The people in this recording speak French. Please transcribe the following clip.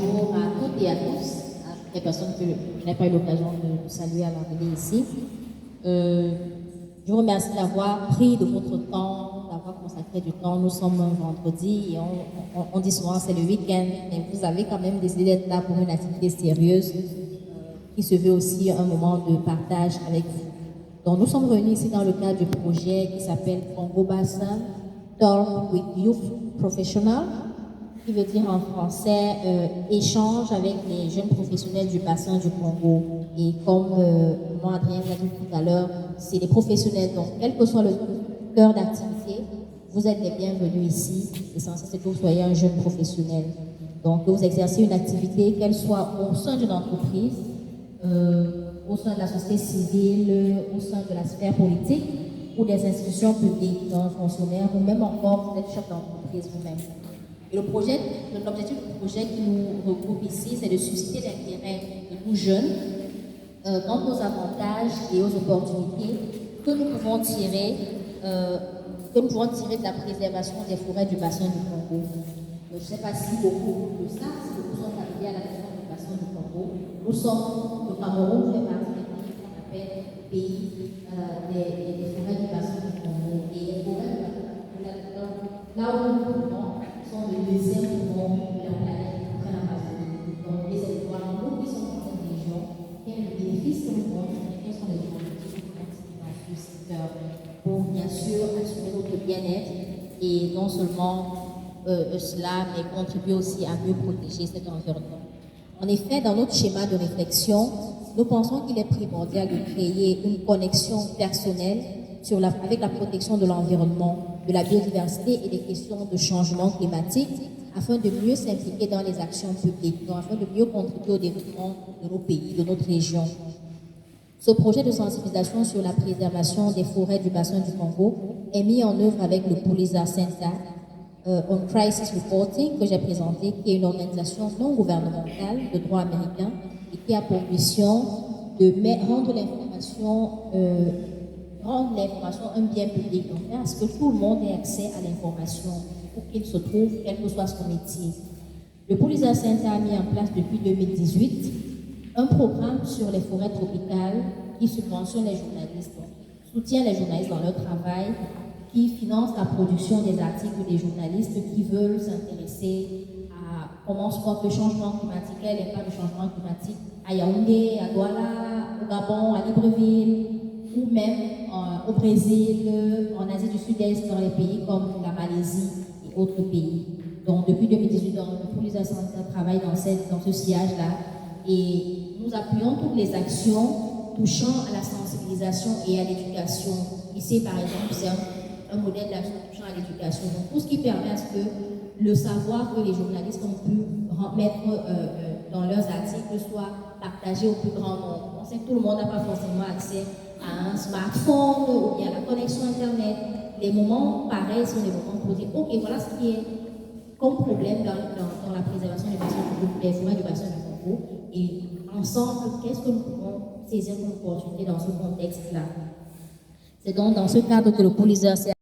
bonjour à toutes et à tous, à toutes les personnes que je n'ai pas eu l'occasion de saluer à l'arrivée ici. Euh, je vous remercie d'avoir pris de votre temps, d'avoir consacré du temps. Nous sommes un vendredi et on dit souvent c'est le week-end, mais vous avez quand même décidé d'être là pour une activité sérieuse qui se veut aussi un moment de partage avec vous. Donc nous sommes réunis ici dans le cadre du projet qui s'appelle Congo Bassin Talk with Youth Professionals, qui veut dire en français échange avec les jeunes professionnels du bassin du Congo. Et comme moi, Adrien l'a dit tout à l'heure, c'est des professionnels, donc quel que soit le cœur d'activité, vous êtes les bienvenus ici. L'essentiel, c'est que vous soyez un jeune professionnel. Donc, que vous exercez une activité, qu'elle soit au sein d'une entreprise, au sein de la société civile, au sein de la sphère politique ou des institutions publiques, donc fonctionnaires, ou même encore, vous êtes chef d'entreprise vous-même. Et l'objectif du projet qui nous regroupe ici, c'est de susciter l'intérêt de nous jeunes quant aux avantages et aux opportunités que nous pouvons tirer, de la préservation des forêts du bassin du Congo. Je ne sais pas si beaucoup le savent, si beaucoup sont arrivés à la question du bassin du Congo. Le Cameroun fait partie des pays qu'on appelle pays des forêts du bassin du Congo. Et les forêts, là où nous trouvons, sont le deuxième poumon de la planète après l'Amazonie. Donc, les étoiles, nous qui sommes dans cette région, quel est le bénéfice que nous pouvons tirer, quels sont les objectifs dans ce secteur pour bien sûr assurer notre bien-être et non seulement cela, mais contribuer aussi à mieux protéger cet environnement. En effet, dans notre schéma de réflexion, nous pensons qu'il est primordial de créer une connexion personnelle avec la protection de l'environnement, de la biodiversité et des questions de changement climatique afin de mieux s'impliquer dans les actions publiques, donc afin de mieux contribuer au développement de nos pays, de notre région. Ce projet de sensibilisation sur la préservation des forêts du bassin du Congo est mis en œuvre avec le Pulitzer Center on Crisis Reporting que j'ai présenté, qui est une organisation non gouvernementale de droit américain et qui a pour mission de rendre l'information un bien public, donc à ce que tout le monde ait accès à l'information où qu'il se trouve, quel que soit son métier. Le Pulitzer Center a mis en place depuis 2018 un programme sur les forêts tropicales qui subventionne les journalistes, soutient les journalistes dans leur travail, qui finance la production des articles des journalistes qui veulent s'intéresser à comment se porte le changement climatique, quel est l'impact du changement climatique à Yaoundé, à Douala, au Gabon, à Libreville, ou même au Brésil, en Asie du Sud-Est, dans les pays comme la Malaisie et autres pays. Donc depuis 2018, le Pulitzer Center travaille dans ce sillage-là et nous appuyons toutes les actions touchant à la sensibilisation et à l'éducation. Ici, par exemple, c'est un modèle d'action touchant à l'éducation. Donc tout ce qui permet à ce que le savoir que les journalistes ont pu mettre dans leurs articles soit partagé au plus grand nombre. On sait que tout le monde n'a pas forcément accès à un smartphone ou bien à la connexion Internet. Les moments pareils sont les moments pour dire ok, voilà ce qui est comme problème dans la préservation des forêts du bassin du Congo et ensemble, qu'est-ce que nous pouvons saisir comme opportunité dans ce contexte-là. C'est donc dans ce cadre que le Pulitzer